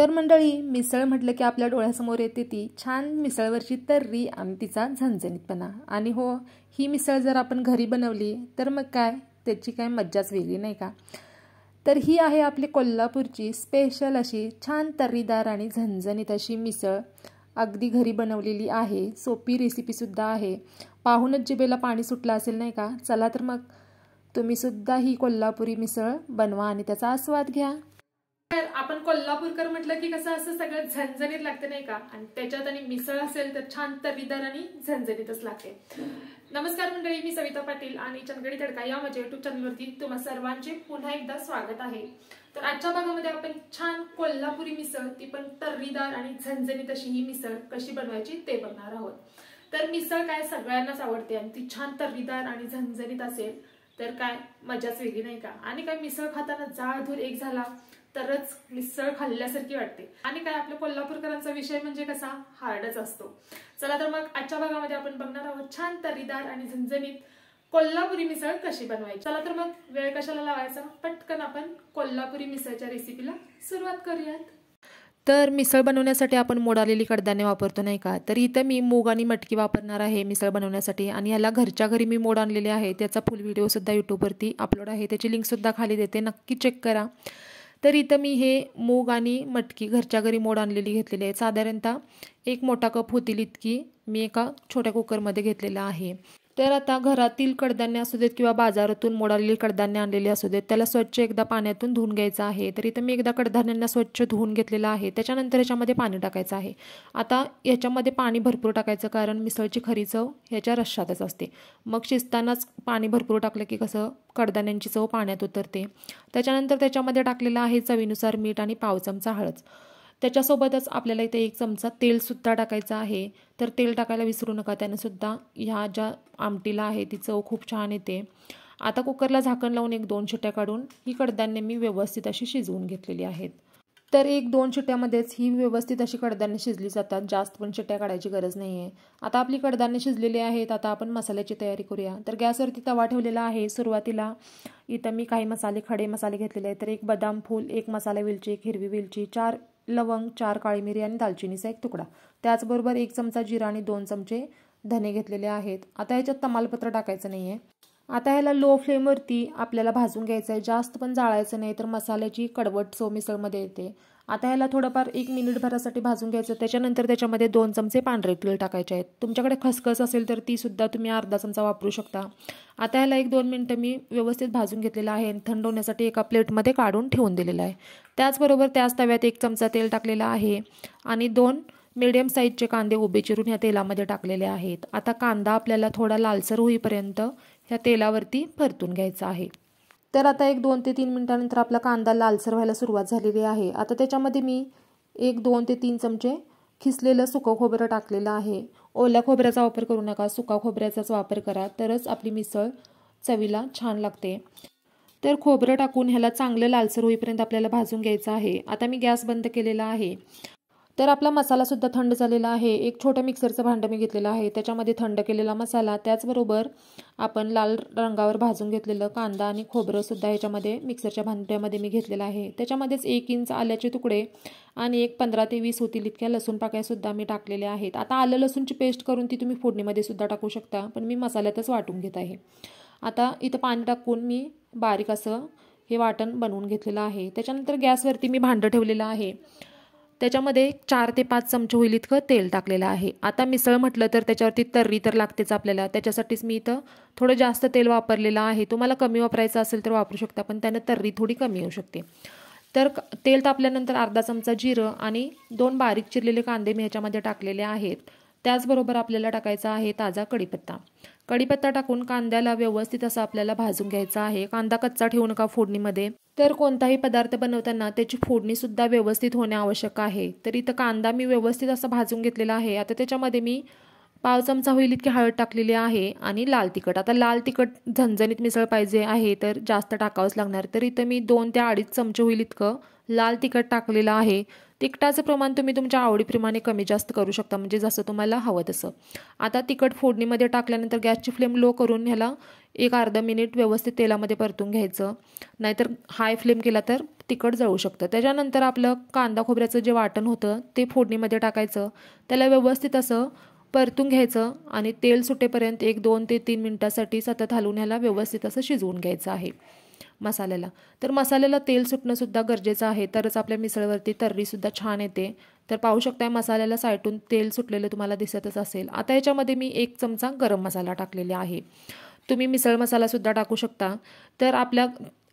तर मंडळी, मिसळ म्हटलं की आपल्या डोळ्यासमोर येते ती छान मिसळवरची तर्री आणि तिचा झणझणीतपणा। आणि हो, ही मिसळ जर आपण घरी बनवली तर मग काय, त्याची काय मज्जाच वेगळी नाही का। तर ही आहे आपली कोल्हापूरची स्पेशल अशी छान तर्रीदार आणि झणझणीत अशी मिसळ, अगदी घरी बनवलेली आहे। सोपी रेसिपीसुद्धा आहे। पाहूनच जिभेला पाणी सुटलं असेल नाही का। चला तर मग तुम्ही सुद्धा ही कोल्हापुरी मिसळ बनवा आणि त्याचा आस्वाद घ्या। तर आपण कोल्हापूरकर म्हटलं की कसं असं सगळं झणझणीत लागते नाही का, आणि त्याच्यात आणि मिसळ असेल तर छान तर्रीदार आणि झणझणीतच लागते। नमस्कार मंडळी, मी सविता पाटील आणि चंदगडी तडका या माझ्या युट्यूब चॅनलवरती तुम्हा सर्वांचे पुन्हा एकदा स्वागत आहे। तर आजच्या भागामध्ये आपण छान कोल्हापुरी मिसळ, ती पण तर्रीदार आणि झणझणीत अशी ही मिसळ कशी बनवायची ते बघणार आहोत। तर मिसळ काय सगळ्यांनाच आवडते आणि ती छान तर्रीदार आणि झणझणीत असेल तर काय मजाच वेगळी नाही का। आणि काय मिसळ खाताना जाळधूर एक झाला तरच मिसळ खाल्ल्यासारखी वाटते। आणि काय आपल्या कोल्हापूरकरांचा विषय म्हणजे कसा हार्डच असतो। चला तर मग आजच्या भागामध्ये आपण बघणार आहोत छान तर्रीदार आणि झणझणीत कोल्हापुरी मिसळ कशी बनवायची। चला तर मग वेळ कशाला लावायचा, पटकन आपण कोल्हापुरी मिसळच्या रेसिपीला सुरुवात करूयात। तर मिसळ बनवण्यासाठी आपण मोड आलेली कडधान्ये वापरतो नाही का। तर इथं मी मूग आणि मटकी वापरणार आहे मिसळ बनवण्यासाठी, आणि याला घरच्या घरी मी मोड आणलेले आहे। त्याचा फुल व्हिडिओ सुद्धा यूट्यूबवरती अपलोड आहे, त्याची लिंक सुद्धा खाली देते, नक्की चेक करा। तर इथं मी हे मूग आणि मटकी घरच्या घरी मोड आणलेली घेतलेली आहे। साधारणतः एक मोठा कप होतील इतकी मी एका छोट्या कुकरमध्ये घेतलेला आहे। तर आता घरातील कडधान्य असू देत किंवा बाजारातून मोड आलेली कडधान्य आणलेली असू देत, त्याला स्वच्छ एकदा पाण्यातून धुवून घ्यायचं आहे। तर इथं मी एकदा कडधान्यांना स्वच्छ धुवून घेतलेलं आहे। त्याच्यानंतर याच्यामध्ये पाणी टाकायचं आहे। आता याच्यामध्ये पाणी भरपूर टाकायचं, कारण मिसळची खरी चव ह्याच्या रश्शातच असते। मग शिजतानाच पाणी भरपूर टाकलं की कसं कडधान्यांची चव पाण्यात उतरते। त्याच्यानंतर त्याच्यामध्ये टाकलेलं आहे चवीनुसार मीठ आणि पाव चमचा हळद। त्याच्यासोबतच आपल्याला इथे एक चमचा तेलसुद्धा टाकायचं आहे। तर तेल टाकायला विसरू नका, त्याने सुद्धा ह्या ज्या आमटीला आहे ती चव खूप छान येते। आता कुकरला झाकण लावून 1-2 शिट्ट्या काढून ही कडधान्ये मी व्यवस्थित अशी शिजवून घेतलेली आहेत। तर 1-2 शिट्ट्यामध्येच ही व्यवस्थित अशी कडधान्ये शिजली जातात, जास्त पण शिट्ट्या काढायची गरज नाही आहे। आता आपली कडधान्ये शिजलेली आहेत, आता आपण मसाल्याची तयारी करूया। तर गॅसवरती तवा ठेवलेला आहे। सुरुवातीला इथं मी काही खडे मसाले घेतलेले आहेत। तर 1 बदाम फूल, 1 मसाला वेलची, 1 हिरवी वेलची, 4 लवंग, 4 काळी मिरी आणि दालचिनीचा 1 तुकडा, त्याचबरोबर 1 चमचा जिरा आणि 2 चमचे धने घेतलेले आहेत। आता ह्याच्यात तमालपत्र टाकायचं नाही आहे। आता ह्याला लो फ्लेमवरती आपल्याला भाजून घ्यायचं आहे, जास्त पण जाळायचं नाही, तर मसाल्याची कडवट चव मिसळमध्ये येते। आता ह्याला थोडंफार 1 मिनिटभरासाठी भाजून घ्यायचं। त्याच्यानंतर त्याच्यामध्ये 2 चमचे पांढरे तीळ टाकायचे आहेत। तुमच्याकडे खसखस असेल तर ती सुद्धा तुम्ही अर्धा चमचा वापरू शकता। आता ह्याला 1-2 मिनिटं मी व्यवस्थित भाजून घेतलेलं आहे, थंड होण्यासाठी एका प्लेटमध्ये काढून ठेवून दिलेलं आहे। त्याचबरोबर त्याच तव्यात 1 चमचा तेल टाकलेलं आहे आणि 2 मीडियम साईजचे कांदे उभे चिरून या तेलामध्ये टाकलेले आहेत। आता कांदा आपल्याला थोडा लालसर होईपर्यंत ह्या तेलावरती परतून घ्यायचा आहे। तर आता 1-2 ते 3 मिनिटांनंतर आपला कांदा लालसर व्हायला सुरुवात झालेली आहे। आता त्याच्यामध्ये मी 1-2 ते 3 चमचे खिसलेलं सुकं खोबरं टाकलेलं आहे। ओल्या खोबऱ्याचा वापर करू नका, सुका खोबऱ्याचाच वापर करा, तरच आपली मिसळ चवीला छान लागते। तर खोबरं टाकून ह्याला चांगलं लालसर होईपर्यंत आपल्याला भाजून घ्यायचं आहे। आता मी गॅस बंद केलेला आहे। तर आपला मसाला सुद्धा थंड झालेला आहे। एक छोटं मिक्सरचं भांडं मी घेतलेलं आहे, त्याच्यामध्ये थंड केलेला मसाला, त्याचबरोबर आपण लाल रंगावर भाजून घेतलेलं कांदा आणि खोबरं सुद्धा ह्याच्यामध्ये मिक्सरच्या भांड्यामध्ये मी घेतलेलं आहे। त्याच्यामध्येच 1 इंच आल्याचे तुकडे आणि 15 ते 20 होतील इतक्या लसूण पाकळ्या सुद्धा मी टाकलेल्या आहेत। आता आलं लसूणची पेस्ट करून ती तुम्ही फोडणीमध्ये सुद्धा टाकू शकता, पण मी मसाल्यातच वाटून घेत आहे। आता इथं पाणी टाकून मी बारीक असं हे वाटण बनवून घेतलेलं आहे। त्याच्यानंतर गॅसवरती मी भांडं ठेवलेलं आहे, त्याच्यामध्ये 4 ते 5 चमचे होईल इतकं तेल टाकलेलं आहे। आता मिसळ म्हटलं तर त्याच्यावरती तर्री तर लागतेच आपल्याला, त्याच्यासाठीच मी इथं थोडं जास्त तेल वापरलेलं आहे। तुम्हाला कमी वापरायचं असेल तर वापरू शकता, पण त्यानं तर्री थोडी कमी येऊ शकते। तर तेल तापल्यानंतर अर्धा चमचा जिरं आणि 2 बारीक चिरलेले कांदे मी ह्याच्यामध्ये टाकलेले आहेत। त्याचबरोबर आपल्याला टाकायचा आहे ताजा कढीपत्ता। कढीपत्ता टाकून कांद्याला व्यवस्थित असं आपल्याला भाजून घ्यायचा आहे। कांदा कच्चा ठेवू नका फोडणीमध्ये, तर कोणताही पदार्थ बनवताना त्याची फोडणी सुद्धा व्यवस्थित होणे आवश्यक आहे। तर इथं कांदा मी व्यवस्थित असं भाजून घेतलेला आहे। आता त्याच्यामध्ये मी पाव चमचा होईल इतकी हळद टाकलेली आहे आणि लाल तिखट। आता लाल तिखट झणझणीत मिसळ पाहिजे आहे तर जास्त टाकावंच लागणार। तर इथं मी 2 ते 2.5 चमचे होईल इतकं लाल तिखट टाकलेलं आहे. तिखटाचं प्रमाण तुम्ही तुमच्या आवडीप्रमाणे कमी जास्त करू शकता, म्हणजे जसं तुम्हाला हवं तसं. आता तिखट फोडणीमध्ये टाकल्यानंतर गॅसची फ्लेम लो करून ह्याला एक अर्धा मिनिट व्यवस्थित तेलामध्ये परतून घ्यायचं, नाहीतर हाय फ्लेम केला तर तिखट जळू शकतं. त्याच्यानंतर आपलं कांदा खोबऱ्याचं जे वाटण होतं ते फोडणीमध्ये टाकायचं, त्याला व्यवस्थित असं परतून घ्यायचं आणि तेल सुटेपर्यंत 1-2 ते 3 मिनिटासाठी सतत हलवून ह्याला व्यवस्थित असं शिजवून घ्यायचं आहे मसाल्याला. तर मसाल्याला तेल सुटणंसुद्धा गरजेचं आहे, तरच आपल्या मिसळवरती तर्रीसुद्धा छान येते. तर पाहू शकताय मसाल्याला साईडून तेल सुटलेलं तुम्हाला दिसतच असेल. आता याच्यामध्ये मी 1 चमचा गरम मसाला टाकलेला आहे. तुम्ही मिसळ मसालासुद्धा टाकू शकता. तर आपल्या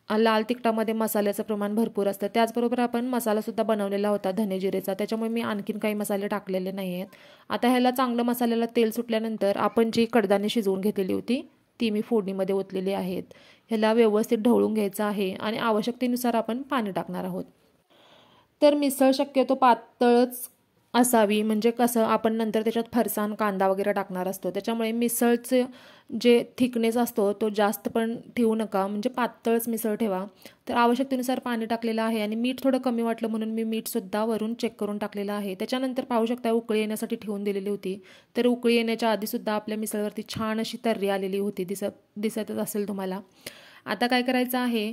लाल तिखटामध्ये मसाल्याचं प्रमाण भरपूर असतं. त्याचबरोबर आपण मसालासुद्धा बनवलेला होता धने जिरेचा, त्याच्यामुळे मी आणखीन काही मसाले टाकलेले नाही आहेत. आता ह्याला चांगलं मसाल्याला तेल सुटल्यानंतर आपण जी कडधान्ये शिजवून घेतलेली होती ती मी फोडणीमध्ये ओतलेली आहेत. ह्याला व्यवस्थित ढवळून घ्यायचं आहे आणि आवश्यकतेनुसार आपण पाणी टाकणार आहोत. तर मिसळ शक्यतो पातळच असावी, म्हणजे कसं आपण नंतर त्याच्यात फरसाण कांदा वगैरे टाकणार असतो, त्याच्यामुळे मिसळचे जे थिकनेस असतो तो जास्त पण ठेवू नका, म्हणजे पातळच मिसळ ठेवा. तर आवश्यकतेनुसार पाणी टाकलेलं आहे आणि मीठ थोडं कमी वाटलं म्हणून मी मीठसुद्धा वरून चेक करून टाकलेलं आहे. त्याच्यानंतर पाहू शकता उकळी येण्यासाठी ठेवून दिलेली होती. तर उकळी येण्याच्या आधीसुद्धा आपल्या मिसळवरती छान अशी तर्री आलेली होती, दिसतच असेल तुम्हाला. आता काय करायचं आहे,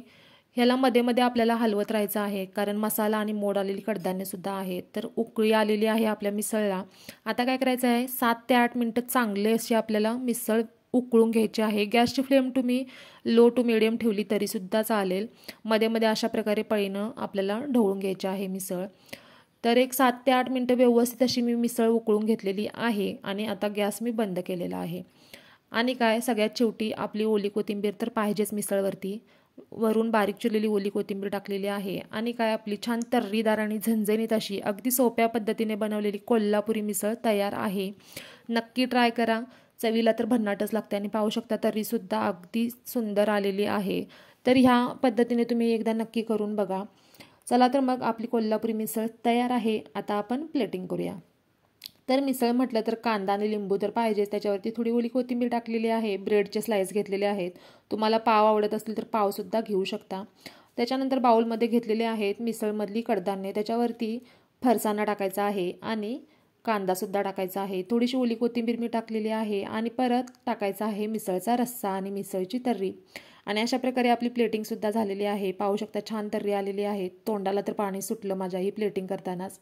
ह्याला मध्ये मध्ये आपल्याला हलवत राहायचं आहे, कारण मसाला आणि मोड आलेली कडधान्यसुद्धा आहेत. तर उकळी आलेली आहे आपल्या मिसळला. आता काय करायचं आहे, 7 ते 8 मिनटं चांगले अशी आपल्याला मिसळ उकळून घ्यायची आहे. गॅसची फ्लेम तुम्ही लो टू मिडियम ठेवली तरीसुद्धा चालेल. मध्ये मध्ये अशा प्रकारे पळीनं आपल्याला ढवळून घ्यायची आहे मिसळ. तर एक 7 ते 8 मिनटं व्यवस्थित अशी मी मिसळ उकळून घेतलेली आहे आणि आता गॅस मी बंद केलेला आहे. आणि काय, सगळ्यात शेवटी आपली ओली कोथिंबीर तर पाहिजेच मिसळवरती. वरून बारीक चिरलेली ओली कोथिंबीर टाकलेली आहे आणि काय, आपली छान तर्रीदार आणि झणझणीत अशी अगदी सोप्या पद्धतीने बनवलेली कोल्हापुरी मिसळ तयार आहे. नक्की ट्राय करा. चवीला तर भन्नाटच लागते आणि पाहू शकता तर्रीसुद्धा अगदी सुंदर आलेली आहे. तर ह्या पद्धतीने तुम्ही एकदा नक्की करून बघा. चला तर मग आपली कोल्हापुरी मिसळ तयार आहे. आता आपण प्लेटिंग करूया. तर मिसळ म्हटलं तर कांदा आणि लिंबू तर पाहिजेच, त्याच्यावरती थोडी ओली कोथिंबीर टाकलेली आहे, ब्रेडचे स्लाइस घेतलेले आहेत. तुम्हाला पाव आवडत असतील तर पावसुद्धा घेऊ शकता. त्याच्यानंतर बाउलमध्ये घेतलेले आहेत मिसळमधली कडधान्ये, त्याच्यावरती फरसाणा टाकायचा आहे आणि कांदासुद्धा टाकायचा आहे. थोडीशी ओली कोथिंबीर मी टाकलेली आहे आणि परत टाकायचा आहे मिसळचा रस्सा आणि मिसळची तर्री. आणि अशा प्रकारे आपली प्लेटिंगसुद्धा झालेली आहे. पाहू शकता छान तर्री आलेली आहे. तोंडाला तर पाणी सुटलं माझ्या ही प्लेटिंग करतानाच.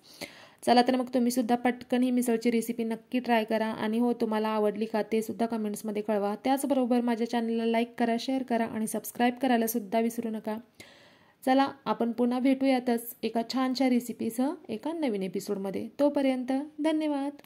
चला तर मग तुम्हीसुद्धा पटकन ही मिसळची रेसिपी नक्की ट्राय करा आणि हो, तुम्हाला आवडली का ते सुद्धा कमेंट्समध्ये कळवा. त्याचबरोबर माझ्या चॅनलला लाईक करा, शेअर करा आणि सबस्क्राईब करायला सुद्धा विसरू नका. चला आपण पुन्हा भेटूयातच एका छानशा रेसिपीसह एका नवीन एपिसोडमध्ये. तोपर्यंत धन्यवाद.